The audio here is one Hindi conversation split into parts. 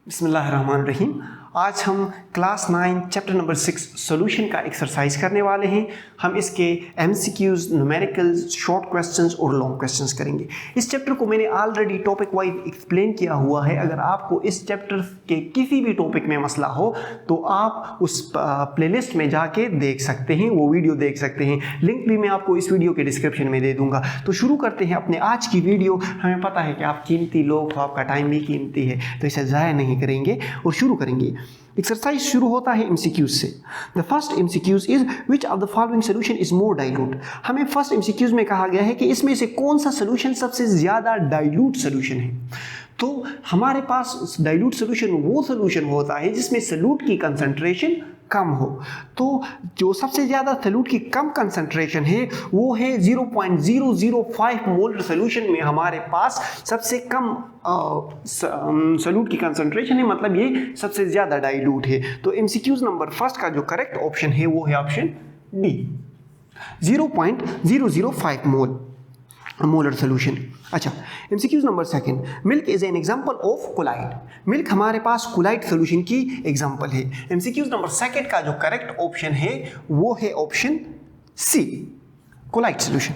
बिस्मिल्लाहिर्रहमानिर्रहीम। आज हम क्लास 9 चैप्टर नंबर 6 सॉल्यूशन का एक्सरसाइज करने वाले हैं। हम इसके एमसीक्यूज, न्यूमेरिकल्स, शॉर्ट क्वेश्चंस और लॉन्ग क्वेश्चंस करेंगे। इस चैप्टर को मैंने ऑलरेडी टॉपिक वाइज एक्सप्लेन किया हुआ है। अगर आपको इस चैप्टर के किसी भी टॉपिक में मसला हो तो आप उस प्लेलिस्ट में जाके देख सकते हैं, वो वीडियो देख सकते हैं। लिंक भी मैं आपको इस वीडियो के डिस्क्रिप्शन में दे दूंगा। तो शुरू करते हैं अपने आज की वीडियो। हमें पता है कि आप कीमती लोग हो, आपका टाइम भी कीमती है, तो इसे ज़ाया नहीं करेंगे और शुरू करेंगे। एक्सरसाइज शुरू होता है एमसीक्यूज से। The first MCQs is which of the following solution is more dilute. हमें फर्स्ट एमसीक्यूज में कहा गया है कि इसमें से कौन सा सोल्यूशन सबसे ज्यादा डाइल्यूट सोल्यूशन है। तो हमारे पास डाइल्यूट सोल्यूशन वो सोल्यूशन होता है जिसमें सॉल्यूट की कंसंट्रेशन कम हो। तो जो सबसे ज़्यादा सॉल्यूट की कम कंसंट्रेशन है वो है 0.005 मोलर सोल्यूशन में हमारे पास सबसे कम सॉल्यूट की कंसंट्रेशन है, मतलब ये सबसे ज़्यादा डाइल्यूट है। तो एमसीक्यूज नंबर फर्स्ट का जो करेक्ट ऑप्शन है वो है ऑप्शन डी, 0.005 मोलर सोल्यूशन। अच्छा, MCQs number second, milk is an example of colloid. Milk हमारे पास कोलाइड सोल्यूशन की एग्जांपल है। एमसीक्यूज नंबर सेकंड का जो करेक्ट ऑप्शन है वो है option C, colloid solution.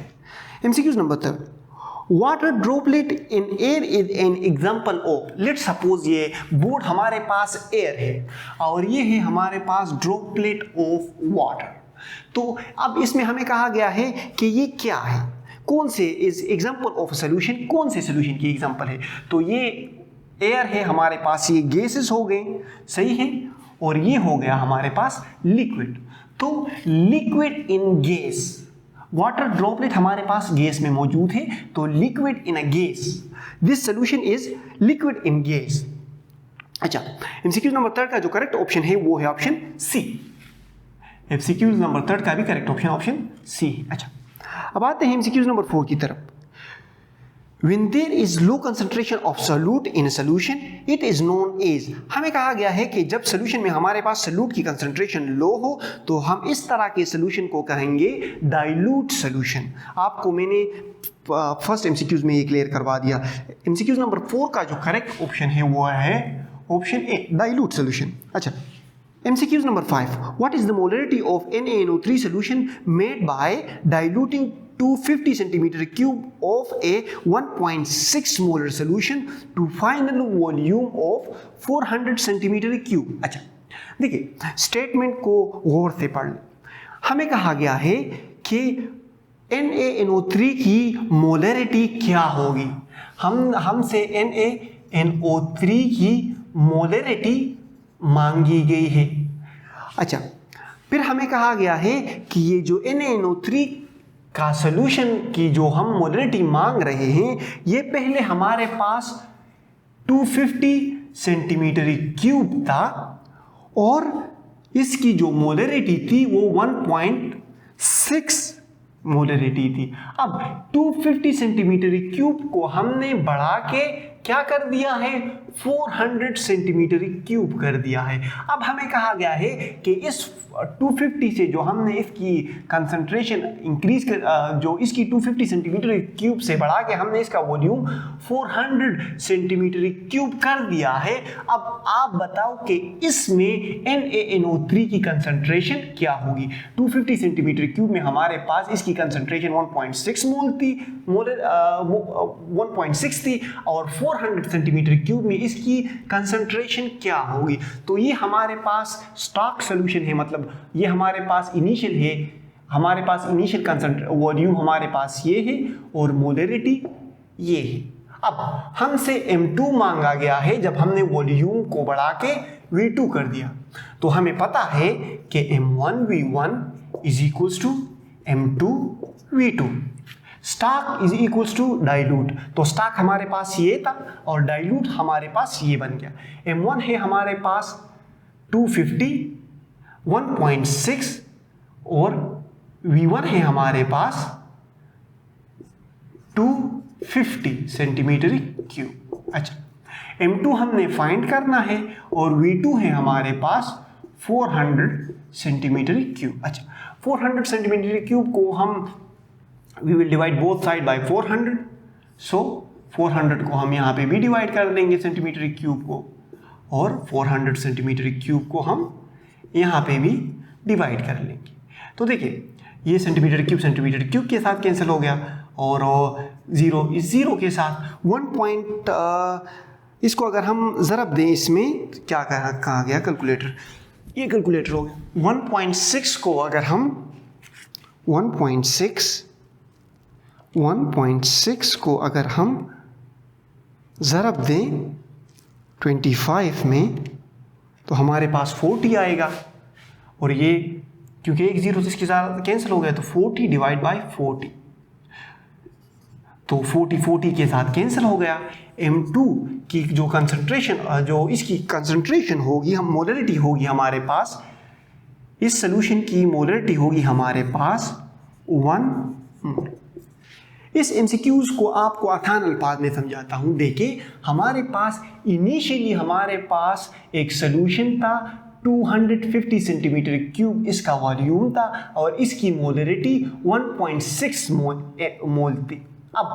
MCQs number third, water droplet in air is an example of. Let suppose ये बोर्ड हमारे पास एयर है और ये है हमारे पास ड्रॉपलेट ऑफ वाटर। तो अब इसमें हमें कहा गया है कि ये क्या है, कौन से इज एग्जाम्पल ऑफ सोल्यूशन, कौन से सोल्यूशन की एग्जाम्पल है। तो ये एयर है हमारे पास, ये गैसेस हो गए, सही है, और ये हो गया हमारे पास लिक्विड। तो liquid in gas, water droplet हमारे पास गैस में मौजूद है, तो liquid in a gas, this solution is liquid in gas. अच्छा, एमसीक्यू नंबर थर्ड का जो करेक्ट ऑप्शन है वो है option C. MCQ number third का भी करेक्ट ऑप्शन ऑप्शन सी है। अच्छा, अब आते हैं एमसीक्यूज नंबर 4 की तरफ। When there is low concentration of solute in a solution, it is known as। हमें कहा गया है कि जब सोल्यूशन में हमारे पास सोल्यूट की कंसंट्रेशन लो हो तो हम इस तरह के सोल्यूशन को कहेंगे डाइल्यूट सोल्यूशन। आपको मैंने फर्स्ट एमसीक्यूज में ये क्लियर करवा दिया। एमसीक्यूज नंबर 4 का जो करेक्ट ऑप्शन है वो है ऑप्शन ए, डाइल्यूट सोल्यूशन। अच्छा, MCQs number 5. What is the molarity of NaNO3 solution made by diluting 250 centimeter cube of a 1.6 molar solution to final volume of 400 centimeter cube? अच्छा, देखिए स्टेटमेंट को गौर से पढ़ लें। हमें कहा गया है कि NaNO3 की मोलरिटी क्या होगी। हमसे NaNO3 की मोलरिटी मांगी गई है। अच्छा, फिर हमें कहा गया है कि ये जो NaNO3 का सोल्यूशन की जो हम मोलरिटी मांग रहे हैं, ये पहले हमारे पास 250 सेंटीमीटर क्यूब था और इसकी जो मोलरिटी थी वो 1.6 मोलरिटी थी। अब 250 सेंटीमीटर क्यूब को हमने बढ़ा के क्या कर दिया है, 400 सेंटीमीटर क्यूब कर दिया है। अब हमें कहा गया है कि इस 250 से जो हमने इसकी कंसंट्रेशन इंक्रीज कर, जो इसकी 250 सेंटीमीटर क्यूब से बढ़ा के हमने इसका वॉल्यूम 400 सेंटीमीटर क्यूब कर दिया है। अब आप बताओ कि इसमें NaNO3 की कंसंट्रेशन क्या होगी। 250 सेंटीमीटर क्यूब में हमारे पास इसकी कंसंट्रेशन 1.6 मोल थी, 1.6 थी, और 400 सेंटीमीटर क्यूब में इसकी कंसंट्रेशन क्या होगी। तो ये हमारे पास स्टॉक सोल्यूशन है, मतलब ये हमारे पास इनिशियल है, हमारे पास इनिशियल वॉल्यूम हमारे पास ये है और मोलरिटी ये है। अब हमसे M2 मांगा गया है जब हमने वॉल्यूम को बढ़ा के V2 कर दिया। तो हमें पता है कि M1V1 is equals to M2V2। Stock is equals to dilute. तो स्टॉक हमारे पास ये था और डाइल्यूट हमारे पास ये बन गया। M1 है हमारे पास 250, 1.6 और V1 है हमारे पास 250 सेंटीमीटर क्यूब। अच्छा, M2 हमने फाइंड करना है और V2 है हमारे पास 400 सेंटीमीटर क्यूब। अच्छा, 400 सेंटीमीटर क्यूब को हम we will divide both side by 400, so 400 को हम यहाँ पे भी डिवाइड कर देंगे सेंटीमीटर क्यूब को, और 400 सेंटीमीटर क्यूब को हम यहाँ पे भी डिवाइड कर लेंगे। तो देखिए ये सेंटीमीटर क्यूब के साथ कैंसिल हो गया और ज़ीरो इस ज़ीरो के साथ 1 पॉइंट, इसको अगर हम ज़रब दें इसमें क्या कहा गया कैलकुलेटर, ये कैलकुलेटर हो गया 1.6 को अगर हम 1.6 को अगर हम ज़रब दें 25 में तो हमारे पास 40 आएगा और ये क्योंकि एक ज़ीरो से इसके साथ कैंसिल हो गया तो 40 डिवाइड बाई 40, तो 40 के साथ कैंसिल हो गया। M2 की जो कंसंट्रेशन, जो इसकी कंसंट्रेशन होगी, हम मोलरिटी होगी हमारे पास, इस सोल्यूशन की मोलरिटी होगी हमारे पास 1। इस MCQs को आपको आसान अल्फाज में समझाता हूँ। देखिए हमारे पास इनिशियली हमारे पास एक सोल्यूशन था 250 सेंटीमीटर क्यूब इसका वॉल्यूम था और इसकी मोलरिटी 1.6 मोल थी। अब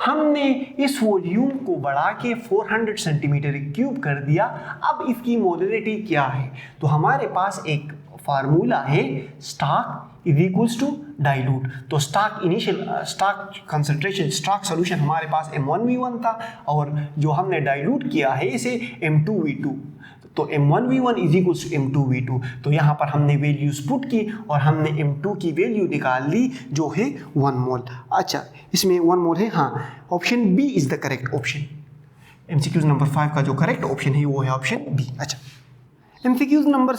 हमने इस वॉल्यूम को बढ़ा के 400 सेंटीमीटर क्यूब कर दिया। अब इसकी मोलरिटी क्या है, तो हमारे पास एक फार्मूला है stock is equals to dilute. तो stock initial stock concentration stock solution हमारे पास M1V1 था और जो हमने डाइल्यूट किया है इसे M2V2, तो M1V1 is equals to M2V2। तो यहाँ पर हमने वैल्यूज पुट की और हमने M2 की वैल्यू निकाल ली जो है 1 मोल। अच्छा इसमें 1 मोल है, हाँ option B is the correct option. MCQ number 5 का जो करेक्ट ऑप्शन है वो है ऑप्शन बी। अच्छा MCQ number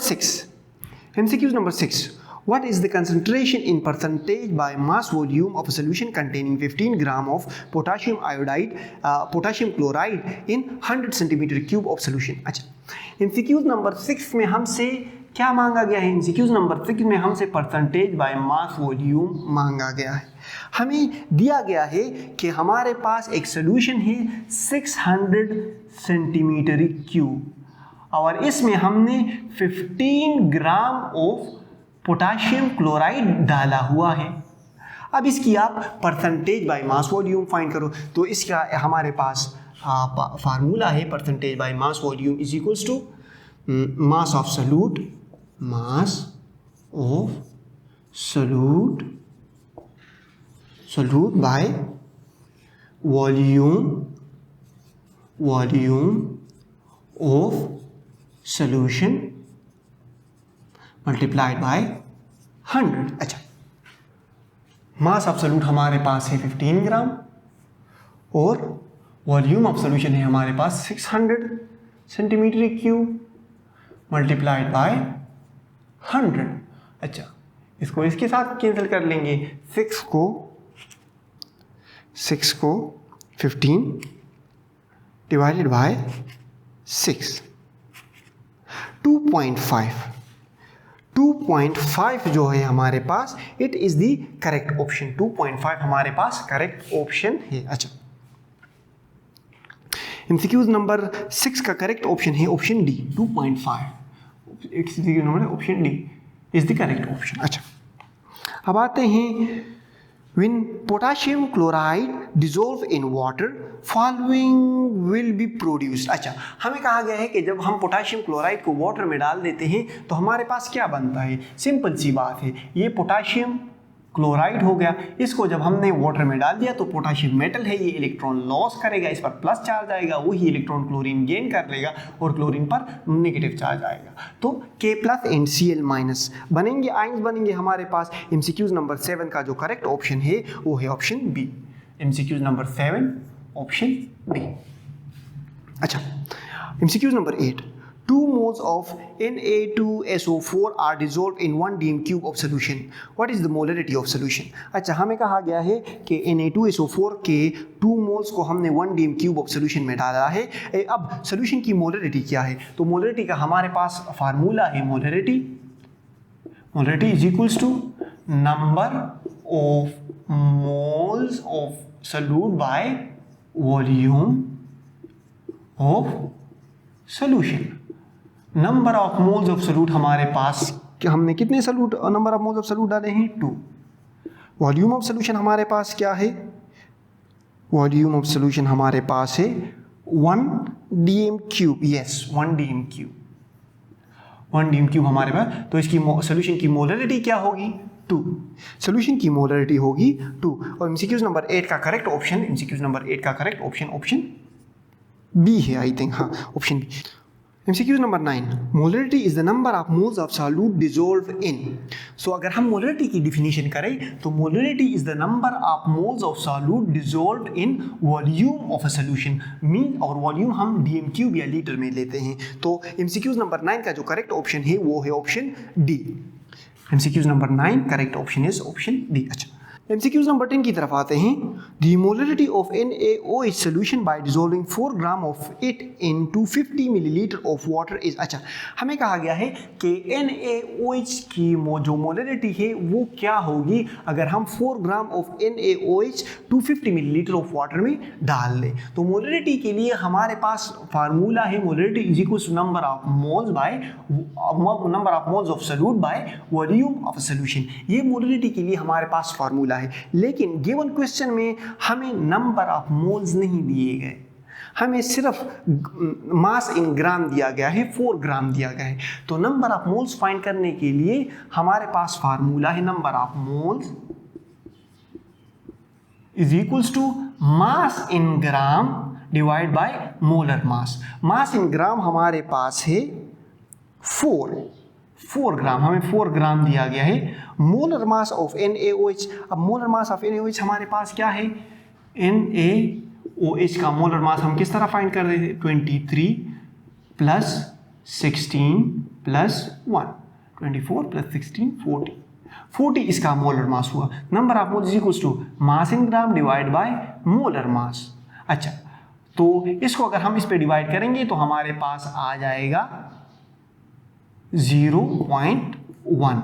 6, what is the concentration in percentage by mass volume of a solution containing 15 gram of potassium chloride in 100 centimeter cube of solution। अच्छा MCQ नंबर 6 में हमसे क्या मांगा गया है, MCQ नंबर 6 में हमसे परसेंटेज बाय मास वॉल्यूम मांगा गया है। हमें दिया गया है कि हमारे पास एक सोल्यूशन है 600 सेंटीमीटर क्यूब और इसमें हमने 15 ग्राम ऑफ पोटाशियम क्लोराइड डाला हुआ है। अब इसकी आप percentage by mass volume find करो। तो इसका हमारे पास फार्मूला है percentage by mass volume is equals to mass of solute by volume of solution multiplied by 100। अच्छा मास ऑफ सोल्यूट हमारे पास है 15 ग्राम और वॉल्यूम ऑफ सोल्यूशन है हमारे पास 600 सेंटीमीटर क्यूब मल्टीप्लाइड बाय 100। अच्छा इसको इसके साथ कैंसिल कर लेंगे, 6 को 15 डिवाइडेड बाय 6, 2.5 जो है हमारे पास it is the correct option. 2.5 हमारे पास करेक्ट ऑप्शन है। अच्छा MCQ नंबर 6 का करेक्ट ऑप्शन है option D 2.5। MCQ number option D is the correct option. अच्छा अब आते हैं when potassium chloride dissolve in water following will be produced। अच्छा हमें कहा गया है कि जब हम पोटाशियम क्लोराइड को वाटर में डाल देते हैं तो हमारे पास क्या बनता है, सिंपल सी बात है ये पोटाशियम क्लोराइड हो गया। इसको जब हमने वाटर में डाल दिया तो पोटाशियम मेटल है, ये इलेक्ट्रॉन लॉस करेगा, इस पर प्लस चार्ज आएगा, वही इलेक्ट्रॉन क्लोरीन गेन कर लेगा और क्लोरीन पर नेगेटिव चार्ज आएगा। तो K plus and Cl minus बनेंगे, आयंस बनेंगे हमारे पास। MCQ नंबर 7 का जो करेक्ट ऑप्शन है वो है option B. MCQ number 7 option B. अच्छा MCQ number 8, 2 moles of Na2SO4 are dissolved in 1 dm cube of solution. What is the molarity of solution? अच्छा हमें कहा गया है कि Na2SO4 के 2 moles को हमने 1 dm cube of solution में डाला है। अब solution की molarity क्या है, तो molarity का हमारे पास फार्मूला है molarity is equals to number of moles of solute by volume of solution। Number of moles of solute हमारे पास कि हमने कितने solute number of moles of solute डाले हैं 2। वॉल्यूम ऑफ सोल्यूशन हमारे पास क्या है, वॉल्यूम ऑफ सोल्यूशन हमारे पास है 1 dm cube, yes 1 dm cube, 1 dm cube हमारे पास। तो इसकी सोल्यूशन की मोलरिटी क्या होगी? 2। सोल्यूशन की मोलरिटी होगी 2। और एमसीक्यूज नंबर 8 का करेक्ट ऑप्शन, एमसीक्यूज नंबर 8 का करेक्ट ऑप्शन ऑप्शन बी है, आई थिंक, हाँ option B. MCQ number 9, molarity is the number of moles of solute dissolve in. So अगर हम मोलरिटी की डिफिनेशन करें तो molarity is the number of moles of solute dissolve in volume of a solution. Mean और वॉल्यूम हम डीएम क्यूब या लीटर में लेते हैं। तो MCQ नंबर 9 का जो करेक्ट ऑप्शन है वो है option D. MCQ number 9 correct option is option D. अच्छा, MCQ नंबर 10 की तरफ आते हैं। The molarity of NaOH solution by dissolving 4 gram of it in 250 milliliter of water is। अच्छा, हमें कहा गया है कि NaOH की जो मोलरिटी है वो क्या होगी अगर हम 4 gram of NaOH 250 millilitre of water में डाल लें। तो मोलरिटी के लिए हमारे पास फार्मूला है, molarity is equal to number of moles by number of moles of solute by volume of solution. ये मोलरिटी के लिए हमारे पास फार्मूला है। लेकिन गिवन क्वेश्चन में हमें नंबर ऑफ मोल्स नहीं दिए गए, हमें सिर्फ मास इन ग्राम दिया गया है, 4 ग्राम दिया गया है। तो नंबर ऑफ मोल्स फाइंड करने के लिए हमारे पास फार्मूला है number of moles is equals to mass in gram divide by molar mass. Mass in gram हमारे पास है 4 ग्राम, हमें 4 ग्राम दिया गया है। मोलर मास ऑफ NaOH, अब मोलर मास ऑफ NaOH हमारे पास क्या है? NaOH का मोलर मास हम किस तरह फाइंड कर रहे थे? 23 प्लस 16 प्लस 1, 24 प्लस 16 40 इसका मोलर मास हुआ। Number of moles is equal to mass in gram divide by molar mass. अच्छा, तो इसको अगर हम इस पे डिवाइड करेंगे तो हमारे पास आ जाएगा 0.1।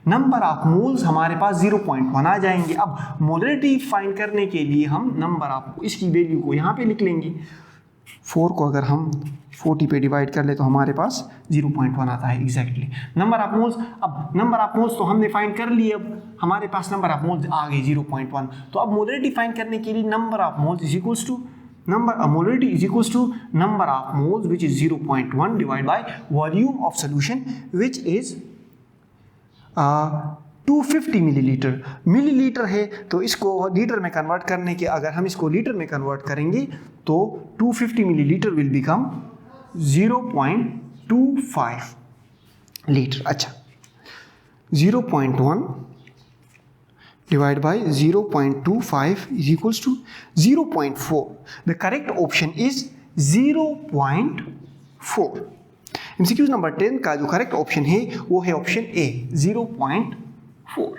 नंबर ऑफ मोल्स हमारे पास 0.1 आ जाएंगे। अब मोलरिटी फाइंड करने के लिए हम नंबर ऑफ इसकी वैल्यू को यहाँ पे लिख लेंगे। 4 को अगर हम 40 पे डिवाइड कर ले तो हमारे पास 0.1 आता है एग्जैक्टली। नंबर ऑफ मोल्स, अब नंबर ऑफ मोल्स तो हमने फाइंड कर लिए, अब हमारे पास नंबर ऑफ मोल्स आ गए 0.1। तो अब मोलरिटी फाइंड करने के लिए number of moles is equals to molarity is equals to number of moles which is 0.1 divided by volume of solution which is 250 millilitre है। तो इसको लीटर में कन्वर्ट करने के, अगर हम इसको लीटर में कन्वर्ट करेंगे तो 250 मिलीलीटर विल बिकम 0.25 लीटर। अच्छा, 0.1 divided by 0.25 is equals to 0.4. The correct option is 0.4. MCQ number 10 का जो करेक्ट ऑप्शन है वो है ऑप्शन ए 0.4।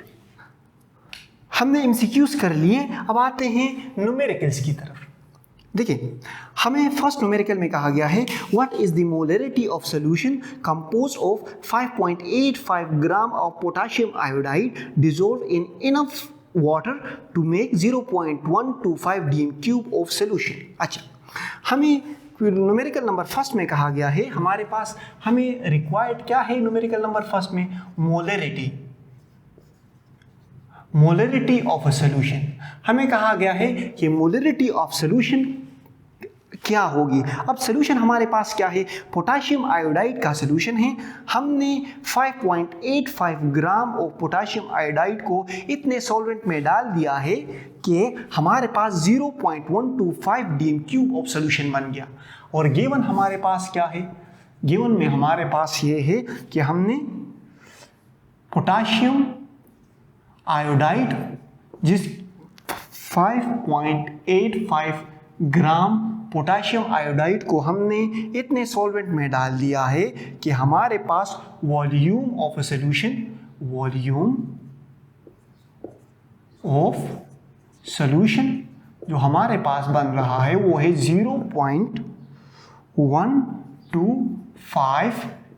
हमने MCQs कर लिए, अब आते हैं न्यूमेरिकल्स की तरफ। देखिए, हमें फर्स्ट न्यूमेरिकल में कहा गया है what is the molarity of solution composed of 5.85 gram of potassium iodide dissolve in enough water to make 0.125 dm cube of solution. अच्छा, हमें न्यूमेरिकल नंबर फर्स्ट में कहा गया है हमारे पास, हमें रिक्वायर्ड क्या है न्यूमेरिकल नंबर फर्स्ट में? Molarity of a solution. हमें कहा गया है कि मोलरिटी ऑफ सॉल्यूशन क्या होगी। अब सॉल्यूशन हमारे पास क्या है? पोटेशियम आयोडाइड का सॉल्यूशन है। हमने 5.85 ग्राम ऑफ पोटेशियम आयोडाइड को इतने सॉल्वेंट में डाल दिया है कि हमारे पास 0.125 डीएम क्यूब ऑफ सॉल्यूशन बन गया। और गिवन हमारे पास क्या है? गिवन में हमारे पास ये है कि हमने पोटेशियम आयोडाइड जिस 5.85 ग्राम पोटेशियम आयोडाइड को हमने इतने सॉल्वेंट में डाल दिया है कि हमारे पास वॉल्यूम ऑफ सॉल्यूशन जो हमारे पास बन रहा है वो है 0.125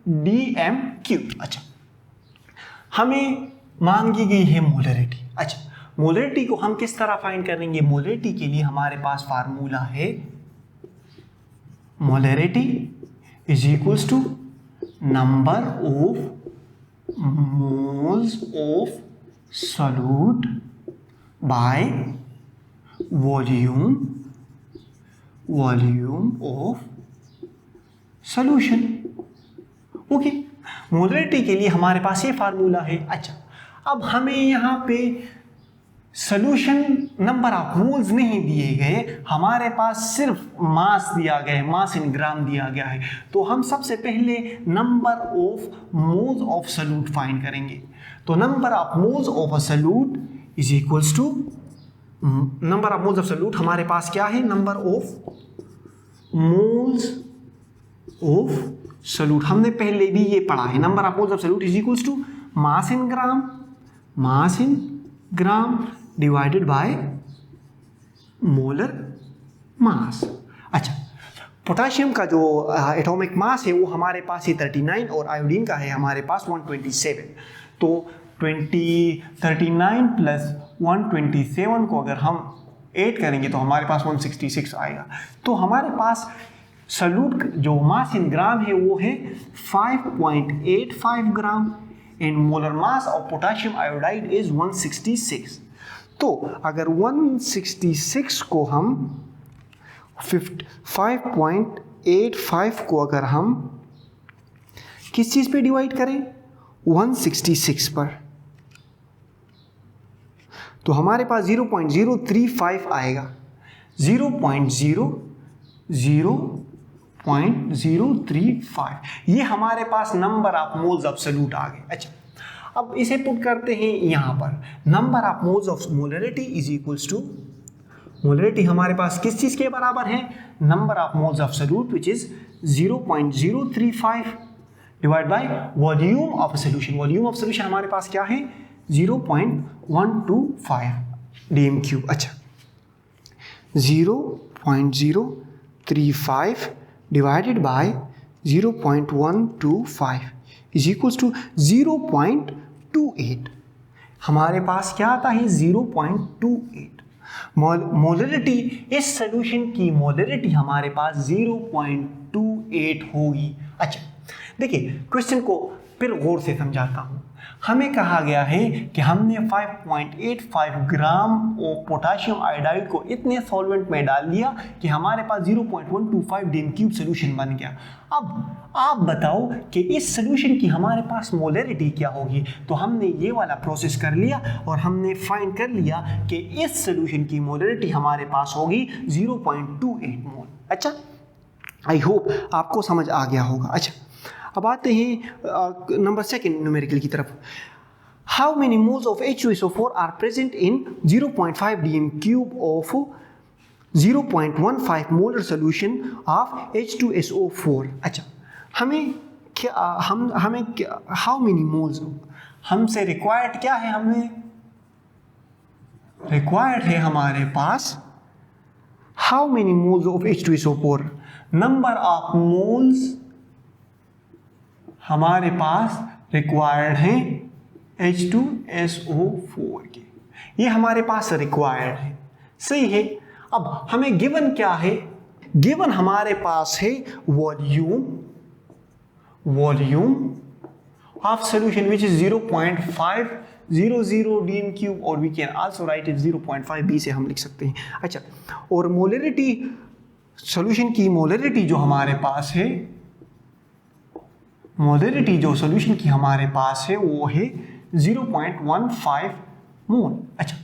डीएम क्यूब। अच्छा, हमें मांगी गई है मोलरिटी। अच्छा, मोलरिटी को हम किस तरह फाइंड करेंगे? मोलरिटी के लिए हमारे पास फार्मूला है molarity is equals to number of moles of solute by volume of solution. Okay, molarity के लिए हमारे पास ये फार्मूला है। अच्छा, अब हमें यहाँ पे सॉल्यूशन नंबर ऑफ मोल्स नहीं दिए गए, हमारे पास सिर्फ मास दिया गया है, मास इन ग्राम दिया गया है। तो हम सबसे पहले number of moles of solute find करेंगे। तो number of moles of a solute is equals to number of moles of solute, हमारे पास क्या है, number of moles of solute, हमने पहले भी ये पढ़ा है। Number of moles of solute is equals to mass in gram divided by molar mass. अच्छा, पोटेशियम का जो एटॉमिक मास है वो हमारे पास है 39 और आयोडीन का है हमारे पास 127। तो 39 प्लस 127 को अगर हम ऐड करेंगे तो हमारे पास 166 आएगा। तो हमारे पास सॉल्यूट जो मास इन ग्राम है वो है 5.85 gram and molar mass of potassium iodide is 166। तो अगर 166 को हम 5.85 को अगर हम किस चीज पे डिवाइड करें, 166 पर, तो हमारे पास 0.035 आएगा। 0.035 ये हमारे पास number of moles of solute आ गए। अच्छा, अब इसे पुट करते हैं यहाँ पर, number of moles of molarity is equals to, molarity हमारे पास किस चीज के बराबर है, number of moles of solute which is 0.035 divide by volume of solution. Volume of solution हमारे पास क्या है, 0.125 dm³। अच्छा, 0.035 divided by 0.125 is equals to 0.28। हमारे पास क्या आता है, 0.28। मोलरिटी, इस सॉल्यूशन की मोलरिटी हमारे पास 0.28 होगी। अच्छा, देखिए क्वेश्चन को फिर गौर से समझाता हूँ। हमें कहा गया है कि हमने 5.85 ग्राम ऑफ पोटेशियम आयोडाइड को इतने सॉल्वेंट में डाल दिया कि हमारे पास 0.125 dm³ सॉल्यूशन बन गया। अब आप बताओ कि इस सॉल्यूशन की हमारे पास मोलरिटी क्या होगी। तो हमने ये वाला प्रोसेस कर लिया और हमने फाइंड कर लिया कि इस सॉल्यूशन की मोलरिटी हमारे पास होगी 0.28 मोल। अच्छा, आई होप आपको समझ आ गया होगा। अच्छा, अब आते हैं नंबर सेकंड न्यूमेरिकल की तरफ। How many moles of H2SO4 are present in 0.5 dm³ of 0.15 molar solution of H2SO4। अच्छा, हमें क्या हाउ मेनी मोल्स हमसे रिक्वायर्ड क्या है, हमें रिक्वायर्ड है हमारे पास how many moles of H2SO4, number of moles हमारे पास रिक्वायर्ड हैं H2SO4 के, ये हमारे पास रिक्वायर्ड है, सही है। अब हमें गिवन क्या है, गिवन हमारे पास है volume of solution which is 0.500 dm³ और we can also write it 0.5b से हम लिख सकते हैं। अच्छा, और मोलरिटी, सॉल्यूशन की मोलरिटी जो हमारे पास है, मोलरिटी जो सॉल्यूशन की हमारे पास है वो है 0.15 मोल। अच्छा,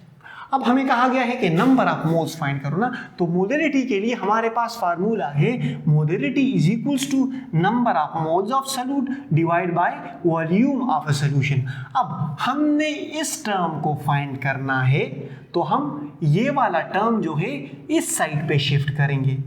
अब हमें कहा गया है कि नंबर ऑफ मोल्स फाइंड करो ना, तो मोलरिटी के लिए हमारे पास फार्मूला है molarity is equals to number of moles of solute divide by volume of a solution. अब हमने इस टर्म को फाइंड करना है तो हम ये वाला टर्म जो है इस साइड पे शिफ्ट करेंगे,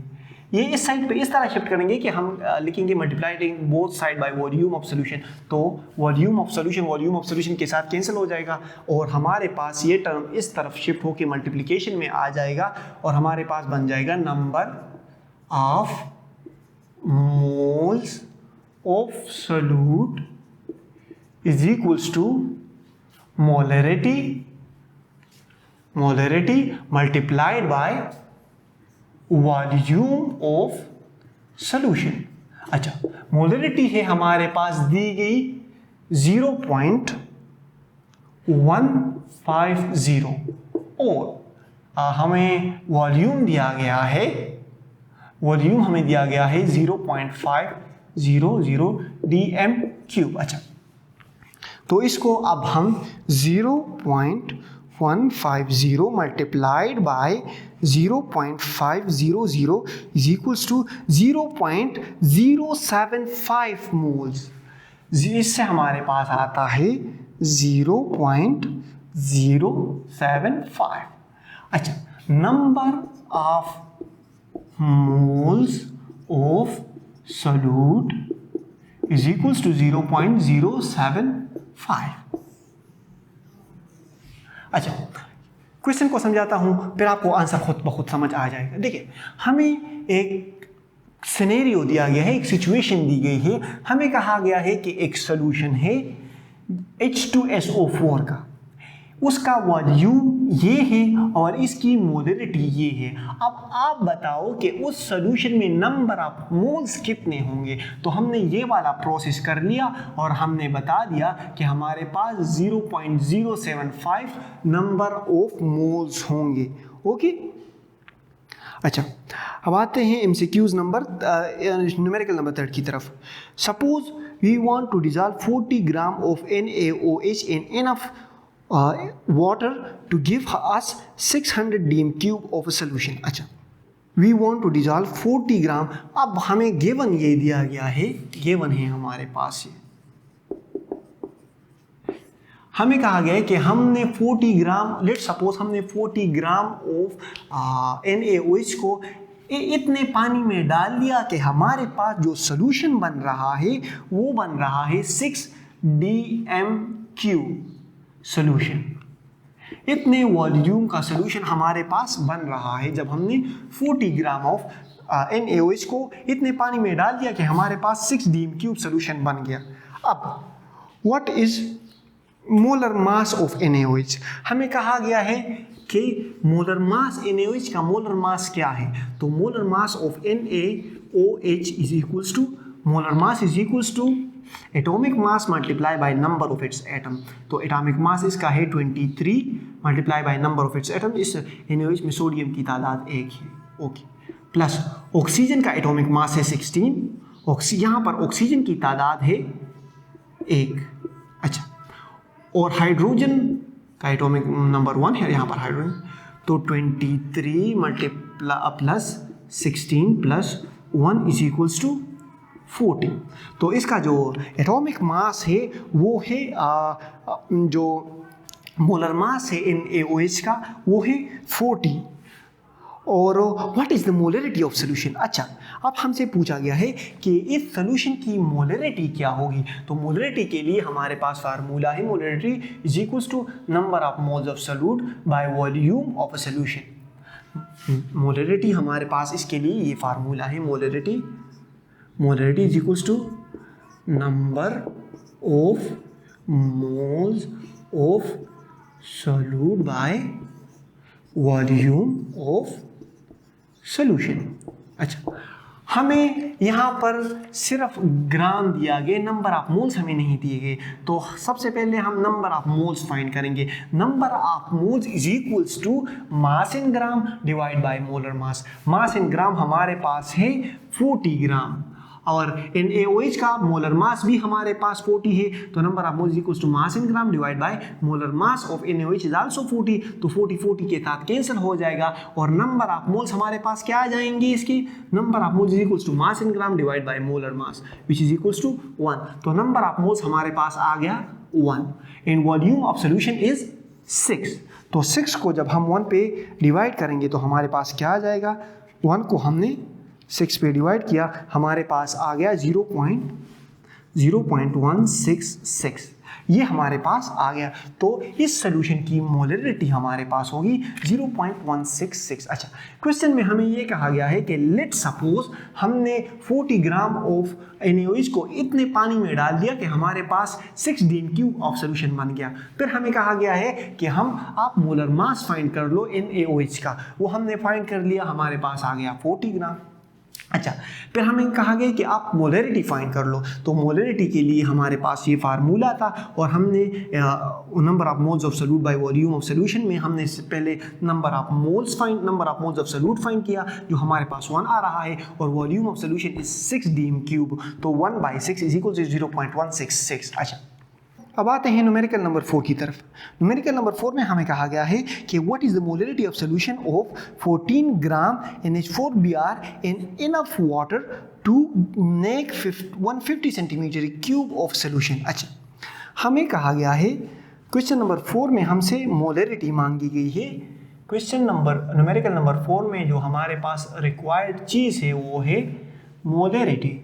ये इस साइड पे इस तरह शिफ्ट करेंगे कि हम लिखेंगे multiplying both side by volume of solution. तो वॉल्यूम ऑफ सॉल्यूशन के साथ कैंसिल हो जाएगा और हमारे पास ये टर्म इस तरफ शिफ्ट होकर मल्टीप्लिकेशन में आ जाएगा और हमारे पास बन जाएगा number of moles of solute is equals to molarity multiplied by volume of solution. अच्छा, मोलरिटी है हमारे पास दी गई 0.150 और हमें वॉल्यूम दिया गया है 0.5 dm³। अच्छा, तो इसको अब हम 0.150 multiplied by 0.500 is equals to 0.075 moles. इससे हमारे पास आता है 0.075। अच्छा, number of moles of solute is equals to 0.075। अच्छा, क्वेश्चन को समझाता हूं, फिर आपको आंसर खुद ब खुद समझ आ जाएगा। देखिए, हमें एक सिनेरियो दिया गया है, एक सिचुएशन दी गई है। हमें कहा गया है कि एक सॉल्यूशन है H2SO4 का, उसका वॉल्यूम ये है और इसकी मोलरिटी ये है। अब आप बताओ कि उस सॉल्यूशन में नंबर ऑफ मोल्स कितने होंगे। तो हमने ये वाला प्रोसेस कर लिया और हमने बता दिया कि हमारे पास 0.075 नंबर ऑफ मोल्स होंगे। ओके, अच्छा, अब आते हैं एमसीक्यूज नंबर न्यूमेरिकल नंबर 3 की तरफ। Suppose we want to dissolve 40 gram of NaOH in enough water to give us 600 dm³ of a solution। अच्छा, we want to dissolve 40 ग्राम। अब हमें गिवन ये दिया गया है, गिवन है हमारे पास ये, हमें कहा गया है कि हमने 40 ग्राम, लेट सपोज हमने 40 ग्राम ऑफ NaOH को इतने पानी में डाल दिया कि हमारे पास जो सोल्यूशन बन रहा है वो बन रहा है 6 dm³ सोल्यूशन। इतने वॉल्यूम का सोल्यूशन हमारे पास बन रहा है जब हमने 40 ग्राम ऑफ NaOH को इतने पानी में डाल दिया कि हमारे पास 6 dm³ सोल्यूशन बन गया। अब what is molar mass of NaOH? हमें कहा गया है कि मोलर मास NaOH का मोलर मास क्या है। तो molar mass of NaOH is equals to, molar mass is equals to atomic mass multiply by number of its atom. तो एटॉमिक मास इसका है 23 multiply by number of its atom. इस NaOH में सोडियम की तादाद 1 है। ओके, प्लस ऑक्सीजन का एटॉमिक मास है 16, यहाँ पर ऑक्सीजन की तादाद है 1। अच्छा, और हाइड्रोजन का एटॉमिक नंबर 1 है यहाँ पर हाइड्रोजन। तो 23 plus 16 plus 1 is equals to 40। तो इसका जो एटॉमिक मास है वो है जो मोलर मास है NaOH का वो है 40। और what is the molarity of solution? अच्छा, अब हमसे पूछा गया है कि इस सोल्यूशन की मोलरिटी क्या होगी। तो मोलरिटी के लिए हमारे पास फार्मूला है, molarity is equals to number of moles of solute by volume of a solution. Molarity हमारे पास इसके लिए ये फार्मूला है, molarity is equals to number of moles of solute by volume of solution. अच्छा, हमें यहाँ पर सिर्फ ग्राम दिया गया, नंबर ऑफ मोल्स हमें नहीं दिए गए। तो सबसे पहले हम नंबर ऑफ मोल्स फाइंड करेंगे। Number of moles is equals to mass in gram divide by molar mass. Mass in gram हमारे पास है 40 ग्राम और NaOH का मोलर मास भी हमारे पास 40 है। तो number of moles equals to mass in gram divide by molar mass of NaOH is also 40। तो 40 के साथ कैंसिल हो जाएगा और नंबर ऑफ मोल्स हमारे पास क्या आ जाएंगे, इसकी number of moles is equals to mass in gram divide by molar mass which is equals to 1। तो नंबर ऑफ मोल्स हमारे पास आ गया 1 and volume of solution is 6। तो 6 को जब हम 1 पे डिवाइड करेंगे तो हमारे पास क्या आ जाएगा, 1 को हमने 6 पे डिवाइड किया, हमारे पास आ गया 0.166। ये हमारे पास आ गया। तो इस सोल्यूशन की मोलरिटी हमारे पास होगी 0.166। अच्छा, क्वेश्चन में हमें ये कहा गया है कि लेट सपोज हमने 40 ग्राम ऑफ NaOH को इतने पानी में डाल दिया कि हमारे पास 6 dm³ ऑफ सोल्यूशन बन गया। फिर हमें कहा गया है कि आप मोलर मास फाइंड कर लो NaOH का। वो हमने फाइंड कर लिया, हमारे पास आ गया 40 ग्राम। अच्छा, फिर हमें कहा गया कि आप मोलरिटी फाइंड कर लो। तो मोलरिटी के लिए हमारे पास ये फार्मूला था और हमने number of moles of solute by volume of solution में हमने पहले number of moles of solute find किया, जो हमारे पास 1 आ रहा है, और volume of solution is 6 dm³, तो 1/6 इज इक्वल टू 0.166। अच्छा, अब आते हैं न्यूमेरिकल नंबर 4 की तरफ। न्यूमेरिकल नंबर 4 में हमें कहा गया है कि what is the molarity of solution of 14 gram NH4Br in enough water to make 150 centimetre cube of solution. अच्छा, हमें कहा गया है क्वेश्चन नंबर 4 में हमसे मोलरिटी मांगी गई है। न्यूमेरिकल नंबर 4 में जो हमारे पास रिक्वायर्ड चीज़ है वो है मोलरिटी।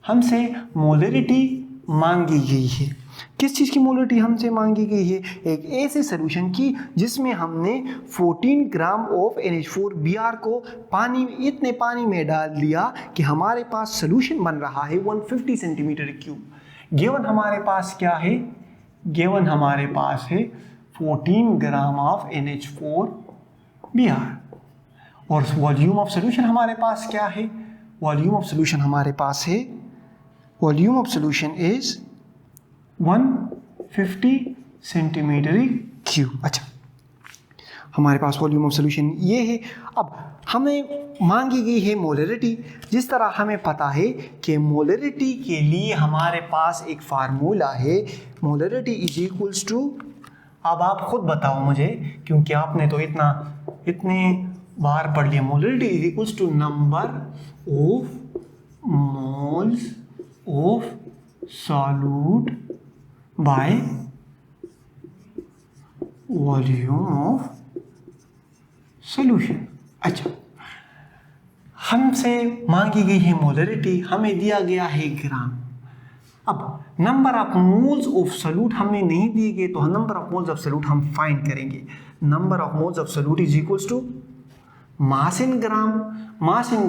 हमसे मोलरिटी मांगी गई है। किस चीज़ की मोलरिटी हमसे मांगी गई है? एक ऐसे सॉल्यूशन की जिसमें हमने 14 ग्राम ऑफ NH4Br को इतने पानी में डाल दिया कि हमारे पास सॉल्यूशन बन रहा है 150 सेंटीमीटर क्यूब। गिवन हमारे पास क्या है? गिवन हमारे पास है 14 ग्राम ऑफ NH4Br, और वॉल्यूम ऑफ सॉल्यूशन हमारे पास क्या है? वॉल्यूम ऑफ सॉल्यूशन हमारे पास है, volume of solution is 150 centimetre cube. अच्छा, हमारे पास वॉल्यूम ऑफ सॉल्यूशन ये है। अब हमें मांगी गई है मोलरिटी। जिस तरह हमें पता है कि मोलरिटी के लिए हमारे पास एक फार्मूला है, मोलरिटी इज इक्वल्स टू, अब आप खुद बताओ मुझे, क्योंकि आपने तो इतने बार पढ़ लिया। Molarity is equals to number of moles of solute by volume of solution. अच्छा, हमसे मांगी गई है मोलरिटी, हमें दिया गया है ग्राम। अब number of moles of solute हमें नहीं दिए गए, तो number of moles of solute हम फाइंड करेंगे। Number of moles of solute is equals to mass in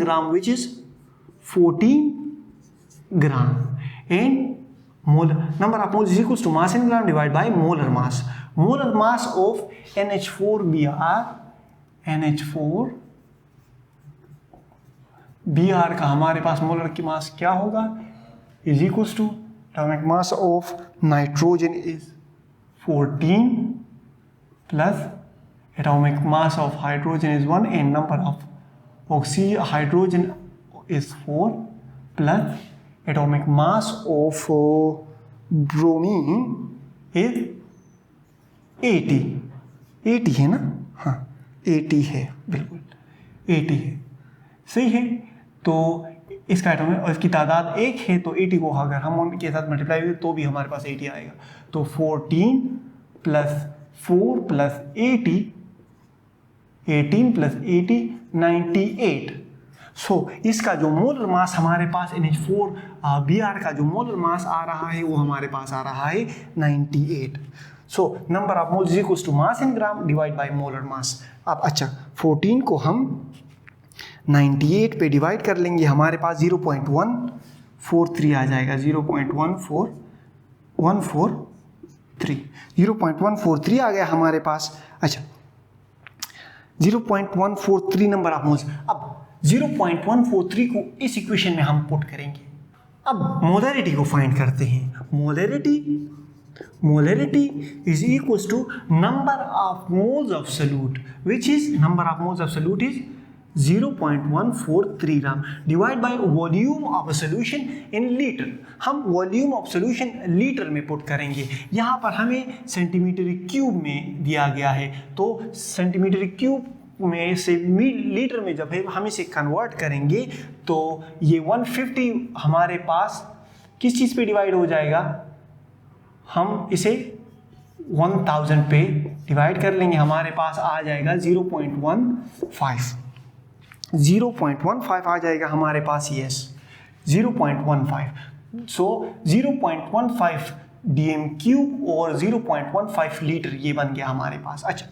gram which is 14 gram, and number of moles is equals to mass in gram divided by molar mass. Molar mass of NH4Br का हमारे पास मोलर की मास क्या होगा? is equals to atomic mass of nitrogen is 14 plus atomic mass of hydrogen is 1 and number of hydrogen is 4 plus atomic mass of bromine is 80 है ना? हाँ, 80 है, बिल्कुल 80 है, सही है। तो इसका एटॉमिक और इसकी तादाद 1 है, तो 80 को अगर हम उनके साथ मल्टीप्लाई करें तो भी हमारे पास 80 आएगा। तो 14 प्लस 4 प्लस 80, 18 प्लस 80 98। सो इसका जो मोलर मास हमारे पास NH4Br का जो मोलर मास आ रहा है वो हमारे पास आ रहा है 98। So number of moles is equals to mass in gram divide by molar mass. अब अच्छा, 14 को हम 98 पे डिवाइड कर लेंगे, हमारे पास 0.143 आ जाएगा। 0.143 आ गया हमारे पास। अच्छा, 0.143 नंबर ऑफ मोल्स। अब 0.143 को इस इक्वेशन में हम पुट करेंगे। अब मोलरिटी को फाइंड करते हैं। Molarity is equals to number of moles of solute which is 0.143 gram divide by volume of solution in litre. हम वॉल्यूम ऑफ सॉल्यूशन लीटर में पुट करेंगे। यहाँ पर हमें सेंटीमीटर क्यूब में दिया गया है, तो सेंटीमीटर क्यूब में से लीटर में जब हम इसे कन्वर्ट करेंगे तो ये 150 हमारे पास किस चीज़ पे डिवाइड हो जाएगा? हम इसे 1000 पे डिवाइड कर लेंगे, हमारे पास आ जाएगा 0.15 आ जाएगा हमारे पास। यस, 0.15। सो 0.15 dm³ और 0.15 लीटर ये बन गया हमारे पास। अच्छा,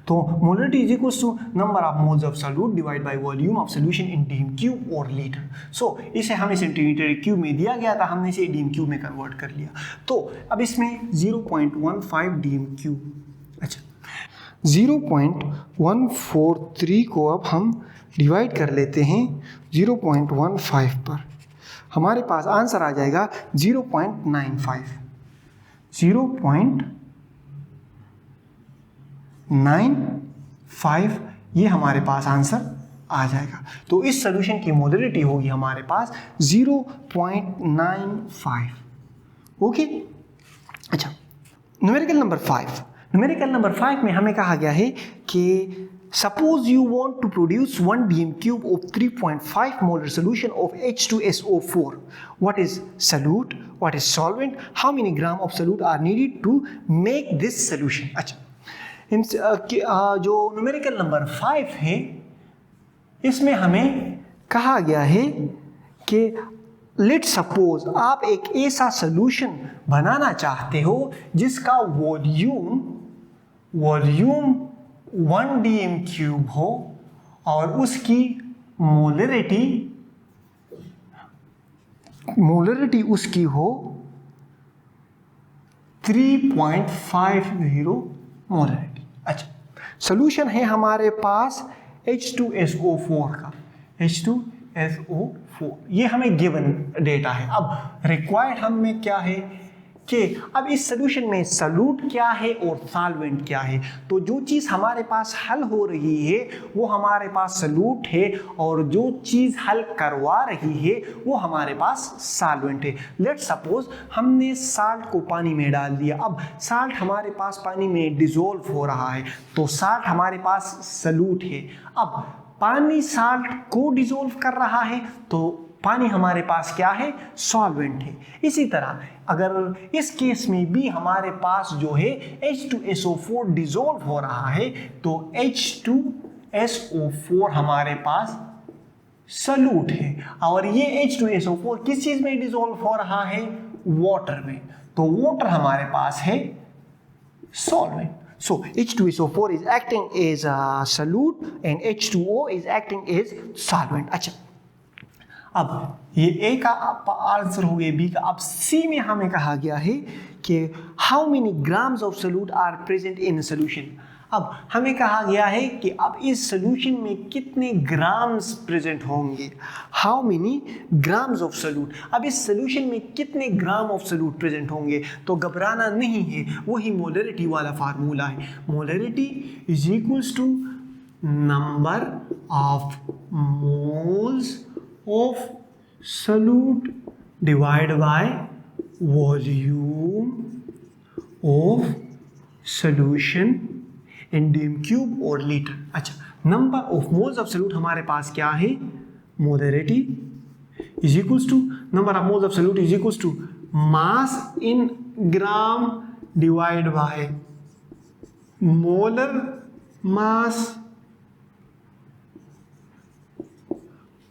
तो molarity is equals to number of moles of solute divide by volume of solution in dm³ और लीटर। सो इसे हमें सेंटीमीटर क्यूब में दिया गया था, हमने इसे dm³ में कन्वर्ट कर लिया। तो अब इसमें 0.15 dm³। अच्छा, 0.143 को अब हम डिवाइड कर लेते हैं 0.15 पर हमारे पास आंसर आ जाएगा 0.95। 0.95 ये हमारे पास आंसर आ जाएगा। तो इस सोल्यूशन की मोलरिटी होगी हमारे पास 0.95। ओके। अच्छा, न्यूमेरिकल नंबर 5। न्यूमेरिकल नंबर 5 में हमें कहा गया है कि suppose you want to produce 1 dm cube of 3.5 molar solution of H2SO4. What is solute? What is solvent? How many gram of solute are needed to make this solution? अच्छा, जो न्यूमेरिकल नंबर 5 है इसमें हमें कहा गया है कि लेट सपोज आप एक ऐसा सोल्यूशन बनाना चाहते हो जिसका वॉल्यूम 1 dm क्यूब हो और उसकी मोलरिटी उसकी हो 3.50 मोलरिटी। अच्छा, सोल्यूशन है हमारे पास H2SO4 का, H2SO4 ये हमें गिवन डेटा है। अब रिक्वायर्ड हमें क्या है कि अब इस सोल्यूशन में सॉल्यूट क्या है और सॉल्वेंट क्या है। तो जो चीज़ हमारे पास हल हो रही है वो हमारे पास सॉल्यूट है और जो चीज़ हल करवा रही है वो हमारे पास सॉल्वेंट है। लेट्स सपोज हमने साल्ट को पानी में डाल दिया। अब साल्ट हमारे पास पानी में डिसॉल्व हो रहा है तो साल्ट हमारे पास सॉल्यूट है। अब पानी साल्ट को डिसॉल्व कर रहा है तो पानी हमारे पास क्या है, सॉल्वेंट है। इसी तरह अगर इस केस में भी हमारे पास जो है H2SO4 डिसॉल्व हो रहा है तो H2SO4 हमारे पास सॉल्यूट है और ये H2SO4 किस चीज में डिसॉल्व हो रहा है, वाटर में। तो वाटर हमारे पास है solvent. So H2SO4 is acting as a solute and H2O is acting as solvent। अच्छा, अब ये ए का आंसर हो गया बी का। अब सी में हमें कहा गया है कि how many grams of solute are present in solution. अब हमें कहा गया है कि अब इस सोल्यूशन में कितने ग्राम्स प्रेजेंट होंगे, how many grams of solute. अब इस सोल्यूशन में कितने ग्राम ऑफ सोल्यूट प्रेजेंट होंगे। तो घबराना नहीं है, वही मोलरिटी वाला फार्मूला है। Molarity is equals to number of moles of solute divided by volume of solution in dm cube or liter। अच्छा, number of moles of solute हमारे पास क्या है, molarity is equals to number of moles of solute is equals to mass in gram divide by molar mass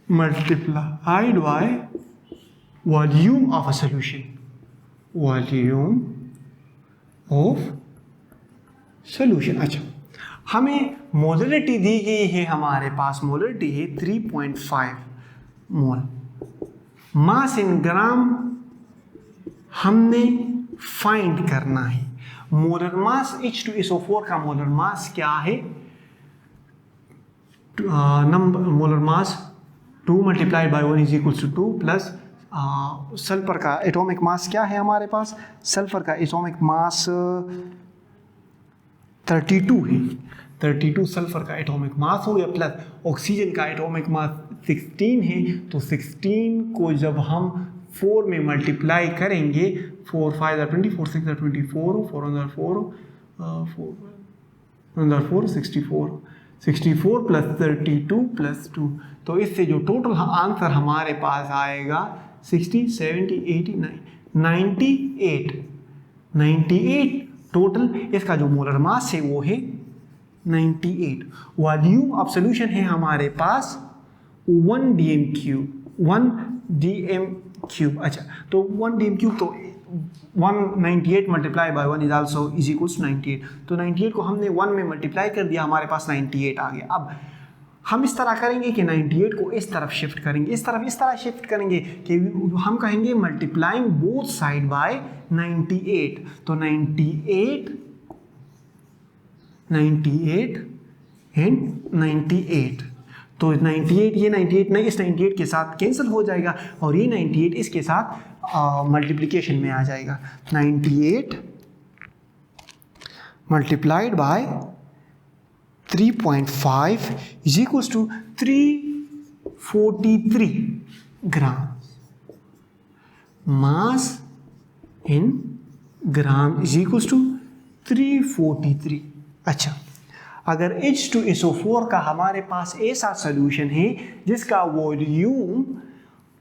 multiplied by volume of a solution, volume of solution। अच्छा, हमें मोलरिटी दी गई है, हमारे पास मोलरिटी है 3.5 मोल। मास इन ग्राम हमने फाइंड करना है। मोलर मास H2SO4 का मोलर मास क्या है, number molar mass 2 multiplied by 1 is equals to 2 plus sulphur का एटॉमिक मास क्या है हमारे पास, सल्फर का एटॉमिक मास 32 है। 32 सल्फर का एटॉमिक मास हो गया प्लस ऑक्सीजन का एटॉमिक मास 16 है। तो 16 को जब हम 4 में मल्टीप्लाई करेंगे, 4 5 20, 4 6 24, 4 64 प्लस 32 प्लस 2। तो इससे जो टोटल आंसर हमारे पास आएगा 60 70 80 98 टोटल। इसका जो मोलर मास है वो है 98। वॉल्यूम ऑफ सॉल्यूशन है हमारे पास 1 dm क्यूब। अच्छा, तो 1 dm क्यूब तो 198 multiply by 1 is also is equals 98। तो 98 को हमने 1 में मल्टीप्लाई कर दिया, हमारे पास 98 आ गया। अब हम इस तरह करेंगे कि 98 को इस तरफ शिफ्ट करेंगे, इस तरह शिफ्ट करेंगे कि हम कहेंगे मल्टीप्लाइंग बोथ साइड बाय 98। तो 98 एंड 98। तो 98, ये 98 नहीं, इस 98 के साथ कैंसिल हो जाएगा और ये 98 इसके साथ मल्टीप्लिकेशन में आ जाएगा। 98 multiplied by 3.5 is equals to 343 gram. Mass in gram is equals to 343। अच्छा, अगर H2SO4 का हमारे पास ऐसा सोल्यूशन है जिसका वॉल्यूम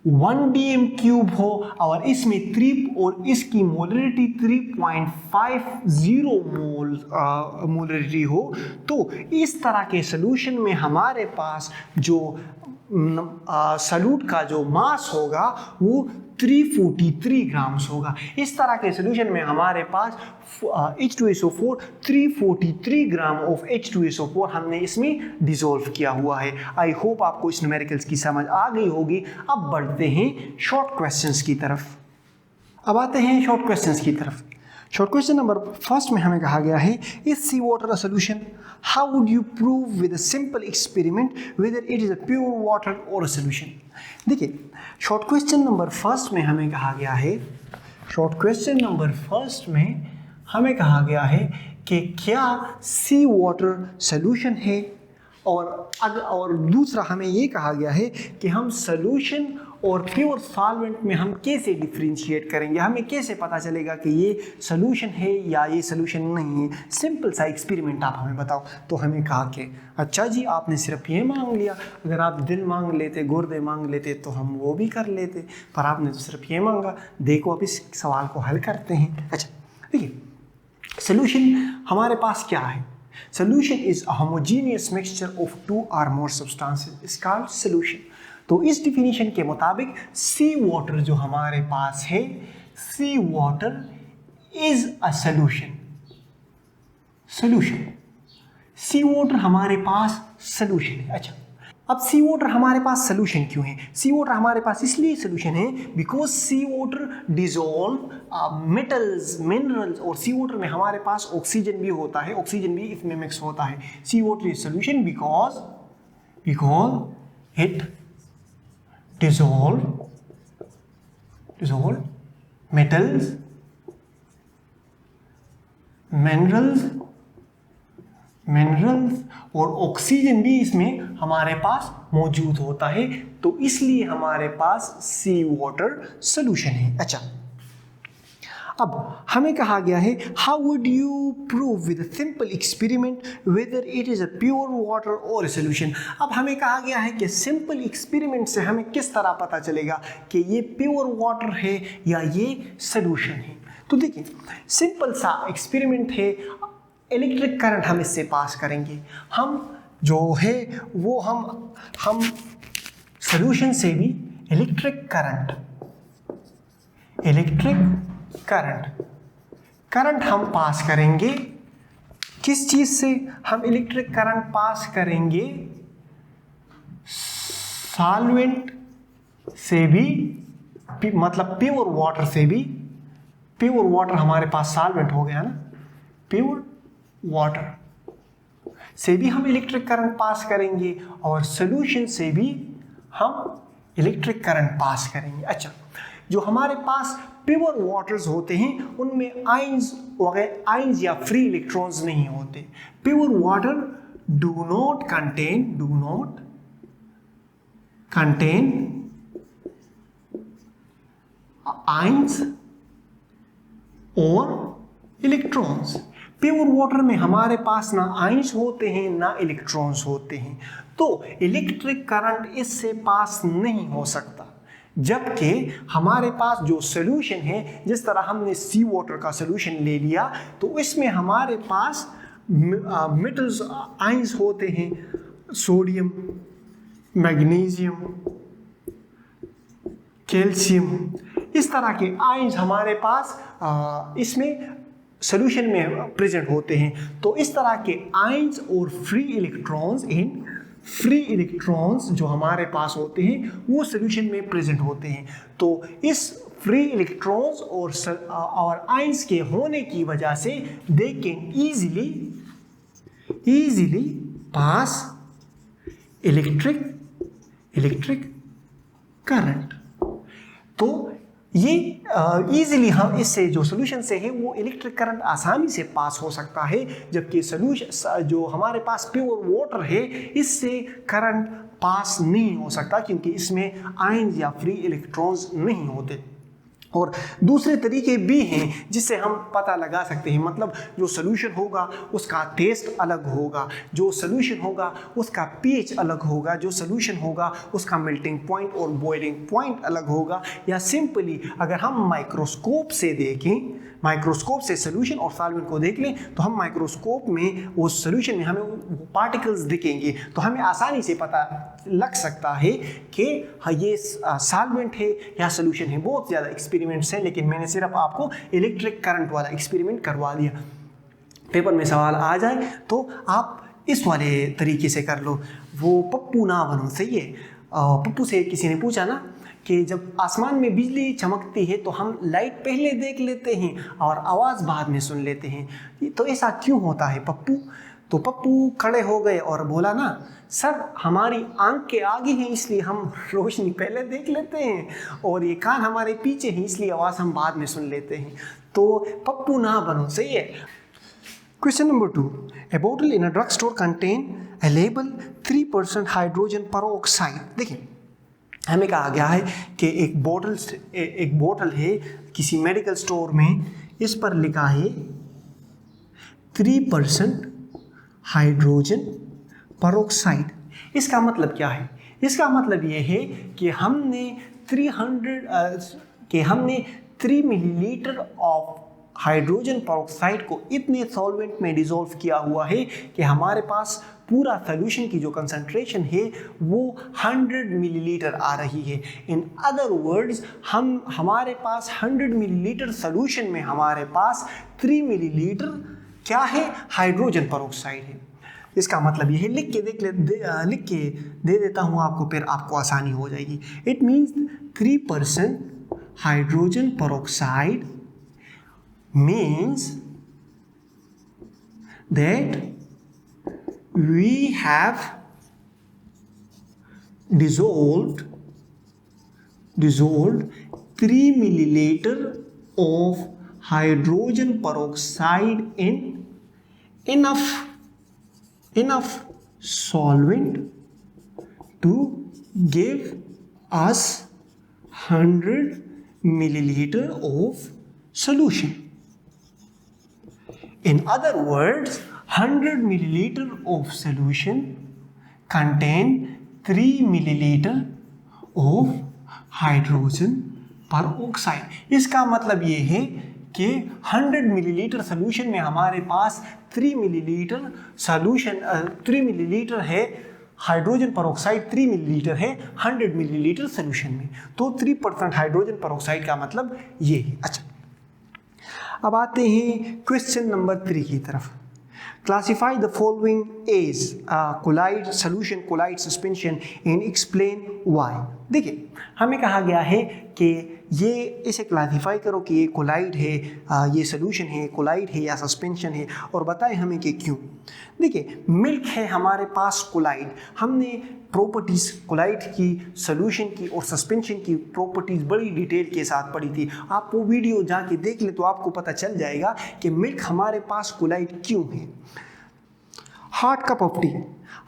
1 dm³ हो और इसमें 3 और इसकी मोलरिटी 3.50 मोलरिटी हो, तो इस तरह के सोल्यूशन में हमारे पास जो सॉल्यूट का जो मास होगा वो 343 ग्राम्स होगा। इस तरह के सोल्यूशन में हमारे पास H2SO4 343 ग्राम ऑफ H2SO4 हमने इसमें डिसॉल्व किया हुआ है। आई होप आपको इस न्यूमेरिकल्स की समझ आ गई होगी। अब बढ़ते हैं शॉर्ट क्वेश्चंस की तरफ। अब आते हैं शॉर्ट क्वेश्चंस की तरफ। शॉर्ट क्वेश्चन नंबर फर्स्ट में हमें कहा गया है, is sea water a solution? How would you prove with a simple experiment whether it is a pure water or a solution? देखिए, शॉर्ट क्वेश्चन नंबर फर्स्ट में हमें कहा गया है, शॉर्ट क्वेश्चन नंबर फर्स्ट में हमें कहा गया है कि क्या सी वाटर सोल्यूशन है, और दूसरा हमें ये कहा गया है कि हम सोल्यूशन और प्योर सॉल्वेंट में हम कैसे डिफरेंशिएट करेंगे, हमें कैसे पता चलेगा कि ये सोल्यूशन है या ये सोल्यूशन नहीं है। सिंपल सा एक्सपेरिमेंट आप हमें बताओ। तो हमें कहा कि अच्छा जी, आपने सिर्फ ये मांग लिया, अगर आप दिल मांग लेते, गुर्दे मांग लेते तो हम वो भी कर लेते, पर आपने तो सिर्फ ये मांगा। देखो अब इस सवाल को हल करते हैं। अच्छा देखिए, सोल्यूशन हमारे पास क्या है? Solution is a homogeneous mixture of 2 or more substances is called solution। तो इस डिफिनीशन के मुताबिक सी वाटर जो हमारे पास है, sea water is a solution. Solution, sea water हमारे पास सोल्यूशन है। अच्छा, अब सी वाटर हमारे पास सोल्यूशन क्यों है? सी वाटर हमारे पास इसलिए सोल्यूशन है because sea water dissolve metals, minerals, और सी वाटर में हमारे पास ऑक्सीजन भी होता है, ऑक्सीजन भी इसमें मिक्स होता है। Sea water is solution because it dissolve metals, minerals और ऑक्सीजन भी इसमें हमारे पास मौजूद होता है, तो इसलिए हमारे पास सी वाटर सोल्यूशन है। अच्छा, अब हमें कहा गया है, how would you prove with a simple experiment whether it is a pure water or a solution? अब हमें कहा गया है कि सिंपल एक्सपेरिमेंट से हमें किस तरह पता चलेगा कि ये प्योर वाटर है या ये सोल्यूशन है। तो देखिए, सिंपल सा एक्सपेरिमेंट है, इलेक्ट्रिक करंट हम इससे पास करेंगे। हम जो है वो हम सॉल्यूशन से भी इलेक्ट्रिक करंट हम पास करेंगे। किस चीज से हम इलेक्ट्रिक करंट पास करेंगे? सॉल्वेंट से भी, मतलब प्योर वाटर से भी। प्योर वाटर हमारे पास सॉल्वेंट हो गया ना, प्योर वाटर से भी हम इलेक्ट्रिक करंट पास करेंगे और सॉल्यूशन से भी हम इलेक्ट्रिक करंट पास करेंगे। अच्छा, जो हमारे पास प्योर वाटर्स होते हैं उनमें आयंस या फ्री इलेक्ट्रॉन्स नहीं होते। Pure water do not contain ions और इलेक्ट्रॉन्स। प्योर वाटर में हमारे पास ना आयंस होते हैं ना इलेक्ट्रॉन्स होते हैं, तो इलेक्ट्रिक करंट इससे पास नहीं हो सकता। जबकि हमारे पास जो सोल्यूशन है, जिस तरह हमने सी वाटर का सोल्यूशन ले लिया, तो इसमें हमारे पास मेटल्स आयंस होते हैं, सोडियम, मैग्नीशियम, कैल्शियम, इस तरह के आयंस हमारे पास इसमें सोल्यूशन में प्रेजेंट होते हैं। तो इस तरह के आयंस और फ्री इलेक्ट्रॉन्स जो हमारे पास होते हैं वो सोल्यूशन में प्रेजेंट होते हैं। तो इस फ्री इलेक्ट्रॉन्स और आयंस के होने की वजह से they can easily pass electric electric current. तो ये इजीली हम इससे जो सोल्यूशन से है वो इलेक्ट्रिक करंट आसानी से पास हो सकता है, जबकि सोल्यूशन जो हमारे पास प्योर वाटर है इससे करंट पास नहीं हो सकता, क्योंकि इसमें आयन या फ्री इलेक्ट्रॉन्स नहीं होते। और दूसरे तरीके भी हैं जिससे हम पता लगा सकते हैं, मतलब जो सोल्यूशन होगा उसका टेस्ट अलग होगा, जो सोल्यूशन होगा उसका पीएच अलग होगा, जो सोल्यूशन होगा उसका मेल्टिंग पॉइंट और बॉइलिंग पॉइंट अलग होगा, या सिंपली अगर हम माइक्रोस्कोप से देखें, माइक्रोस्कोप से सोल्यूशन और सॉल्वेंट को देख लें तो हम माइक्रोस्कोप में वो सोल्यूशन में हमें पार्टिकल्स दिखेंगे, तो हमें आसानी से पता लग सकता है कि ये सॉल्वेंट है या सोल्यूशन है। बहुत ज़्यादा एक्सपेरिमेंट्स हैं, लेकिन मैंने सिर्फ आपको इलेक्ट्रिक करंट वाला एक्सपेरिमेंट करवा दिया। पेपर में सवाल आ जाए तो आप इस वाले तरीके से कर लो। वो पप्पू ना बनो, सही है। पप्पू से किसी ने पूछा ना कि जब आसमान में बिजली चमकती है तो हम लाइट पहले देख लेते हैं और आवाज़ बाद में सुन लेते हैं, तो ऐसा क्यों होता है पप्पू? तो पप्पू खड़े हो गए और बोला ना, सर हमारी आंख के आगे हैं इसलिए हम रोशनी पहले देख लेते हैं, और ये कान हमारे पीछे हैं इसलिए आवाज़ हम बाद में सुन लेते हैं। तो पप्पू ना बनो, सही है। क्वेश्चन नंबर 2, ए बोतल in a drug store contain a label 3% hydrogen peroxide. देखिए हमें कहा गया है कि एक बोतल है किसी मेडिकल स्टोर में, इस पर लिखा है 3% हाइड्रोजन पेरोक्साइड। इसका मतलब क्या है? इसका मतलब ये है कि हमने 3 मिलीलीटर ऑफ हाइड्रोजन पेरोक्साइड को इतने सॉल्वेंट में डिसॉल्व किया हुआ है कि हमारे पास पूरा सॉल्यूशन की जो कंसंट्रेशन है वो 100 मिलीलीटर आ रही है। इन अदर वर्ड्स हमारे पास 100 मिलीलीटर सॉल्यूशन में हमारे पास 3 मिलीलीटर क्या है? हाइड्रोजन पेरोक्साइड है। इसका मतलब ये है, लिख के दे देता हूँ आपको, फिर आपको आसानी हो जाएगी। It means 3% hydrogen peroxide means that we have dissolved 3 milliliter of hydrogen peroxide in enough solvent to give us 100 milliliter of solution. In other words, 100 milliliter of solution contain 3 milliliter of hydrogen peroxide। इसका मतलब ये है कि 100 मिलीलीटर सॉल्यूशन में हमारे पास 3 मिलीलीटर है हाइड्रोजन पेरोक्साइड, 3 मिलीलीटर है 100 मिलीलीटर सॉल्यूशन में, तो 3% हाइड्रोजन पेरोक्साइड का मतलब ये है। अच्छा, अब आते हैं क्वेश्चन नंबर 3 की तरफ। Classify the following as colloid solution, colloid suspension and explain why. देखिए हमें कहा गया है कि ये इसे क्लासिफाई करो कि ये कोलाइड है, ये सॉल्यूशन है, कोलाइड है या सस्पेंशन है, और बताएं हमें कि क्यों। देखिए मिल्क है हमारे पास कोलाइड, हमने प्रॉपर्टीज़ कोलाइड की, सॉल्यूशन की और सस्पेंशन की प्रॉपर्टीज़ बड़ी डिटेल के साथ पढ़ी थी। आप वो वीडियो जाके देख लें तो आपको पता चल जाएगा कि मिल्क हमारे पास कोलाइड क्यों है। Hard cup of T,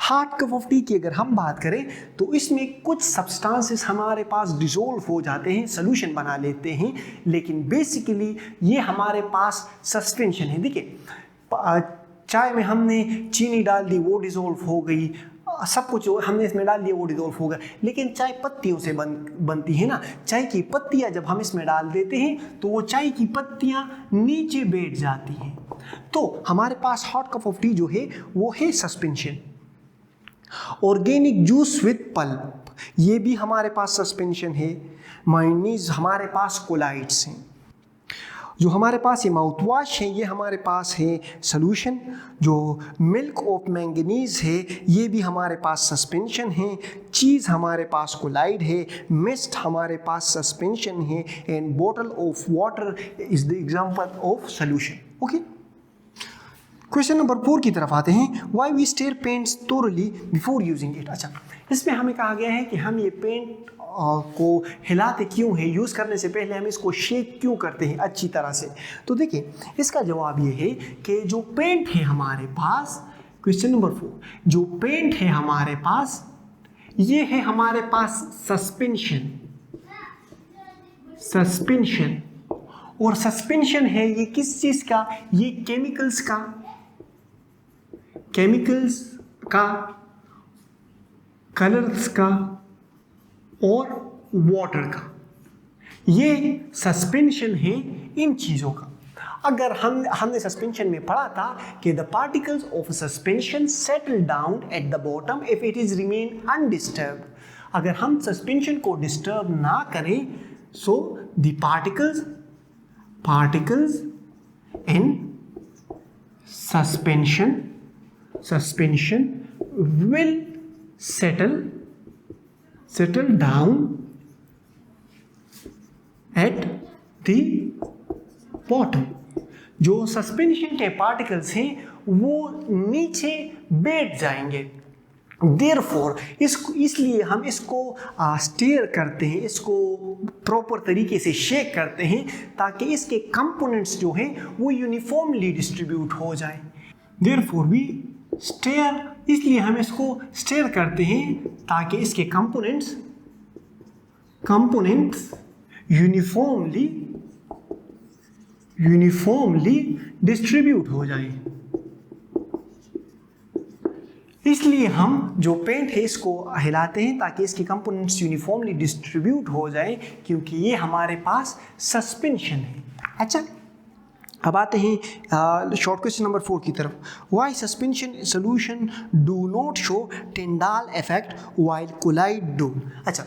hard cup of T की अगर हम बात करें तो इसमें कुछ सब्सटेंसेस हमारे पास डिसॉल्व हो जाते हैं, सॉल्यूशन बना लेते हैं, लेकिन बेसिकली ये हमारे पास सस्पेंशन है। देखिए चाय में हमने चीनी डाल दी, वो डिसॉल्व हो गई, सब कुछ हमने इसमें डाल दिया, वो डिसॉल्व हो गया, लेकिन चाय पत्तियों से बनती है ना। चाय की पत्तियां जब हम इसमें डाल देते हैं तो वो चाय की पत्तियां नीचे बैठ जाती हैं, तो हमारे पास हॉट कप ऑफ टी जो है वो है suspension. Organic juice with pulp, ये भी हमारे पास सस्पेंशन है। मायोनीज हमारे पास कोलाइड्स हैं। जो हमारे पास ये माउथ वॉश है ये हमारे पास है सॉल्यूशन। जो मिल्क ऑफ मैंगनीज है ये भी हमारे पास सस्पेंशन है। चीज़ हमारे पास कोलाइड है। मिस्ट हमारे पास सस्पेंशन है। And bottle of water is the example of solution. Okay, question number 4 की तरफ आते हैं। Why we stir paints thoroughly before using it. अच्छा, इसमें हमें कहा गया है कि हम ये पेंट को हिलाते क्यों हैं, यूज़ करने से पहले हम इसको शेक क्यों करते हैं अच्छी तरह से। तो देखिए इसका जवाब ये है कि जो पेंट है हमारे पास, क्वेश्चन नंबर 4, जो पेंट है हमारे पास, ये है हमारे पास सस्पेंशन, और सस्पेंशन है ये किस चीज़ का, ये केमिकल्स का, कलर्स का और वाटर का, ये सस्पेंशन है इन चीज़ों का। अगर हमने सस्पेंशन में पढ़ा था कि the particles of suspension settle down at the bottom if it is remain undisturbed. अगर हम सस्पेंशन को डिस्टर्ब ना करें, so the particles in suspension will settle down at the bottom। जो सस्पेंशन के पार्टिकल्स हैं वो नीचे बैठ जाएंगे। Therefore, इसलिए हम इसको स्टेयर करते हैं, इसको प्रॉपर तरीके से शेक करते हैं ताकि इसके कंपोनेंट्स जो हैं वो यूनिफॉर्मली डिस्ट्रीब्यूट हो जाएं। Therefore, we स्टेयर, इसलिए हम इसको स्टेयर करते हैं ताकि इसके कंपोनेंट्स यूनिफॉर्मली डिस्ट्रीब्यूट हो जाएं। इसलिए हम जो पेंट है इसको हिलाते हैं ताकि इसके कंपोनेंट्स यूनिफॉर्मली डिस्ट्रीब्यूट हो जाएं, क्योंकि ये हमारे पास सस्पेंशन है। अच्छा, अब आते हैं शॉर्ट क्वेश्चन नंबर 4 की तरफ। Why suspension solution do not show Tyndall effect while colloid do. अच्छा,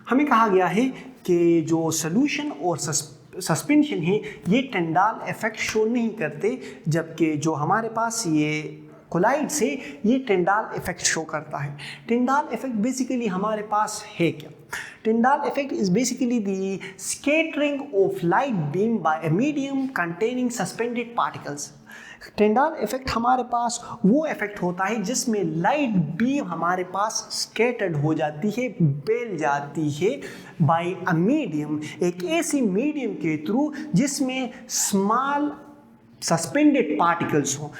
हमें कहा गया है कि जो सोल्यूशन और सस्पेंशन है ये टिंडाल इफेक्ट शो नहीं करते, जबकि जो हमारे पास ये कोलाइड से ये टिंडाल इफेक्ट शो करता है। टिंडाल इफेक्ट बेसिकली हमारे पास है क्या? Tyndall effect is basically the scattering of light beam by a medium containing suspended particles. Tyndall effect हमारे पास वो इफेक्ट होता है जिसमें लाइट बीम हमारे पास स्कैटर्ड हो जाती है, फैल जाती है बाय अ मीडियम, एक ऐसी मीडियम के थ्रू जिसमें स्मॉल सस्पेंडेड पार्टिकल्स हो,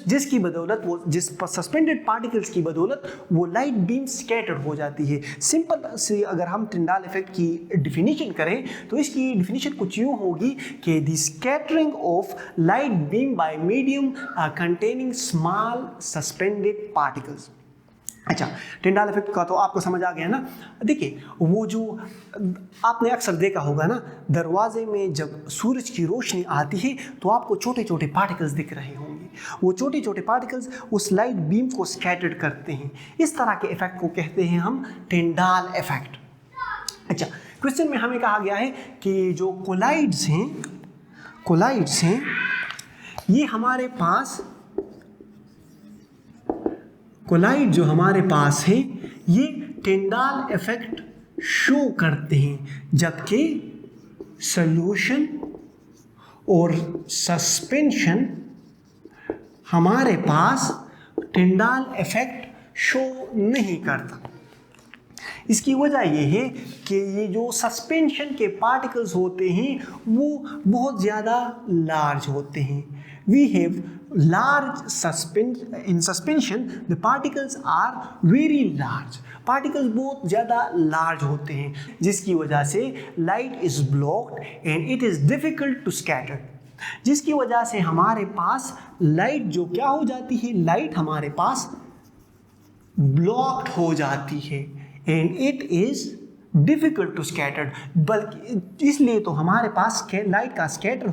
जिसकी बदौलत वो सस्पेंडेड पार्टिकल्स की बदौलत वो लाइट बीम स्कैटर्ड हो जाती है। सिंपल से अगर हम टिंडाल इफेक्ट की डिफिनीशन करें तो इसकी डिफिनीशन कुछ यूँ होगी कि the scattering of light beam bye medium containing small suspended particles. अच्छा, टिंडाल इफेक्ट का तो आपको समझ आ गया ना। देखिए वो जो आपने अक्सर देखा होगा ना, दरवाजे में जब सूरज की रोशनी आती है तो आपको छोटे छोटे पार्टिकल्स दिख रहे होंगे। वो छोटे छोटे पार्टिकल्स उस लाइट बीम को स्कैटर्ड करते हैं। इस तरह के इफेक्ट को कहते हैं हम टिंडाल इफेक्ट। अच्छा, क्वेश्चन में हमें कहा गया है कि जो कोलाइड्स हैं ये हमारे पास, कोलाइड जो हमारे पास है ये टिंडाल इफेक्ट शो करते हैं, जबकि सॉल्यूशन और सस्पेंशन हमारे पास टिंडाल इफेक्ट शो नहीं करता। इसकी वजह ये है कि ये जो सस्पेंशन के पार्टिकल्स होते हैं वो बहुत ज़्यादा लार्ज होते हैं। We have large in suspension the particles are very large। particles बहुत ज़्यादा large होते हैं जिसकी वजह से light is blocked and it is difficult to scatter। जिसकी वजह से हमारे पास लाइट जो क्या हो जाती है, लाइट हमारे पास ब्लॉक्ड हो जाती है and it is difficult to scatter. बल्कि इसलिए तो हमारे पास लाइट का स्कैटर्ड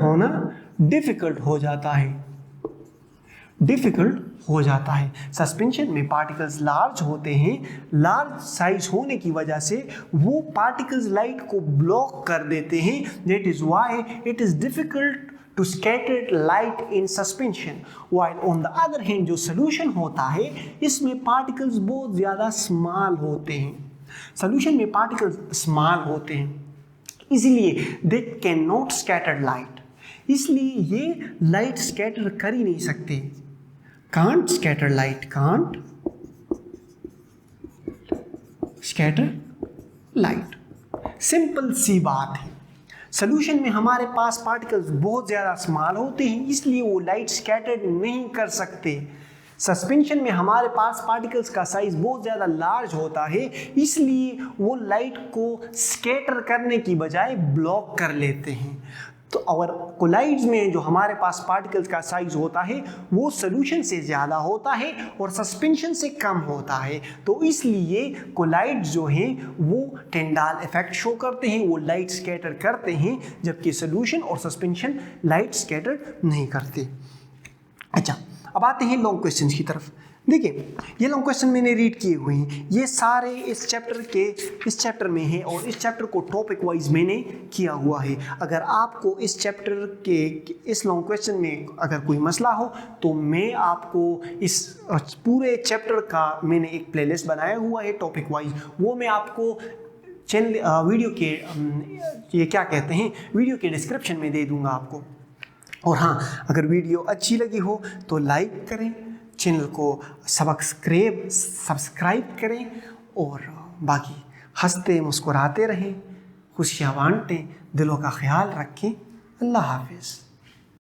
होना डिफिकल्ट हो जाता है। सस्पेंशन में पार्टिकल्स लार्ज होते हैं, लार्ज साइज होने की वजह से वो पार्टिकल्स लाइट को ब्लॉक कर देते हैं। That is why it is difficult to scatter light in suspension। while on the other hand जो solution होता है इसमें particles बहुत ज़्यादा small होते हैं। solution में particles small होते हैं इसलिए they cannot scatter light। इसलिए ये लाइट स्कैटर कर ही नहीं सकते। Can't scatter light, can't scatter light. Simple सी बात है। सोल्यूशन में हमारे पास पार्टिकल्स बहुत ज़्यादा स्मॉल होते हैं, इसलिए वो लाइट स्कैटर्ड नहीं कर सकते। सस्पेंशन में हमारे पास पार्टिकल्स का साइज बहुत ज़्यादा लार्ज होता है, इसलिए वो लाइट को स्कैटर करने की बजाय ब्लॉक कर लेते हैं। तो और कोलाइड्स में जो हमारे पास पार्टिकल्स का साइज होता है वो सोल्यूशन से ज़्यादा होता है और सस्पेंशन से कम होता है, तो इसलिए कोलाइड्स जो हैं वो टेंडाल इफेक्ट शो करते हैं, वो लाइट स्कैटर करते हैं, जबकि सोल्यूशन और सस्पेंशन लाइट स्कैटर नहीं करते। अच्छा, अब आते हैं लॉन्ग क्वेश्चंस की तरफ। देखिए, ये लॉन्ग क्वेश्चन मैंने रीड किए हुए हैं, ये सारे इस चैप्टर में है और इस चैप्टर को टॉपिक वाइज मैंने किया हुआ है। अगर आपको इस चैप्टर के इस लॉन्ग क्वेश्चन में अगर कोई मसला हो तो मैं आपको इस पूरे चैप्टर का मैंने एक प्लेलिस्ट बनाया हुआ है टॉपिक वाइज, वो मैं आपको चैनल वीडियो के ये क्या कहते हैं वीडियो के डिस्क्रिप्शन में दे दूँगा आपको। और हाँ, अगर वीडियो अच्छी लगी हो तो लाइक करें, चैनल को सब्सक्राइब करें और बाकी हंसते मुस्कुराते रहें, खुशियाँ बांटें, दिलों का ख्याल रखें। अल्लाह हाफिज़।